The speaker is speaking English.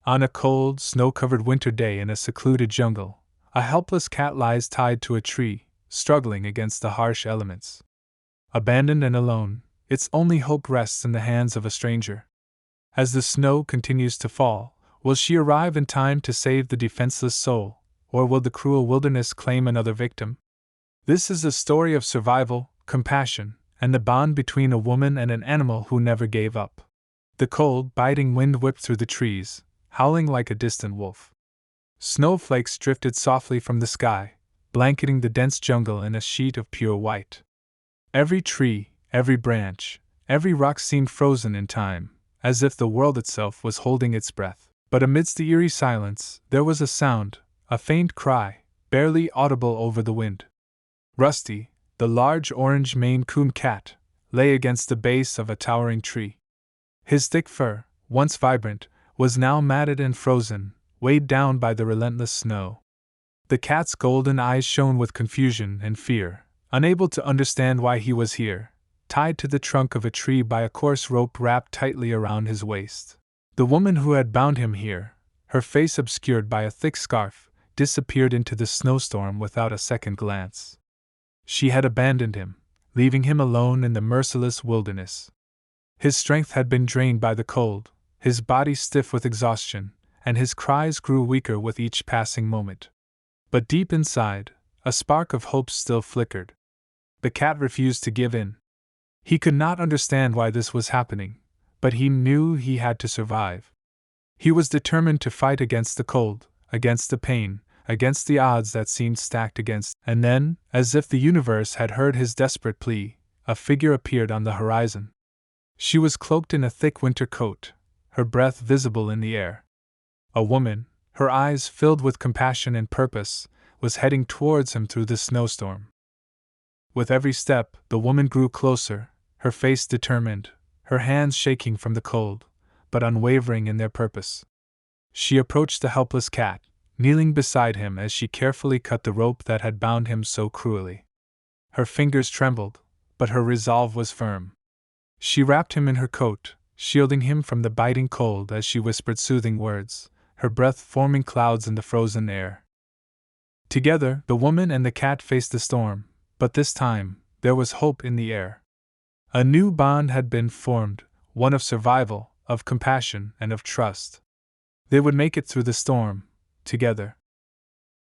On a cold, snow-covered winter day in a secluded jungle, a helpless cat lies tied to a tree, struggling against the harsh elements. Abandoned and alone, its only hope rests in the hands of a stranger. As the snow continues to fall, will she arrive in time to save the defenseless soul, or will the cruel wilderness claim another victim? This is a story of survival, compassion, and the bond between a woman and an animal who never gave up. The cold, biting wind whipped through the trees, howling like a distant wolf. Snowflakes drifted softly from the sky, blanketing the dense jungle in a sheet of pure white. Every tree, every branch, every rock seemed frozen in time, as if the world itself was holding its breath. But amidst the eerie silence, there was a sound, a faint cry, barely audible over the wind. Rusty, the large orange Maine Coon cat, lay against the base of a towering tree. His thick fur, once vibrant, was now matted and frozen, weighed down by the relentless snow. The cat's golden eyes shone with confusion and fear, unable to understand why he was here, tied to the trunk of a tree by a coarse rope wrapped tightly around his waist. The woman who had bound him here, her face obscured by a thick scarf, disappeared into the snowstorm without a second glance. She had abandoned him, leaving him alone in the merciless wilderness. His strength had been drained by the cold, his body stiff with exhaustion, and his cries grew weaker with each passing moment. But deep inside, a spark of hope still flickered. The cat refused to give in. He could not understand why this was happening, but he knew he had to survive. He was determined to fight against the cold, against the pain, against the odds that seemed stacked against. And then, as if the universe had heard his desperate plea, a figure appeared on the horizon. She was cloaked in a thick winter coat, her breath visible in the air. A woman, her eyes filled with compassion and purpose, was heading towards him through the snowstorm. With every step, the woman grew closer, her face determined, her hands shaking from the cold, but unwavering in their purpose. She approached the helpless cat, kneeling beside him as she carefully cut the rope that had bound him so cruelly. Her fingers trembled, but her resolve was firm. She wrapped him in her coat, shielding him from the biting cold as she whispered soothing words, her breath forming clouds in the frozen air. Together, the woman and the cat faced the storm, but this time, there was hope in the air. A new bond had been formed, one of survival, of compassion, and of trust. They would make it through the storm, together.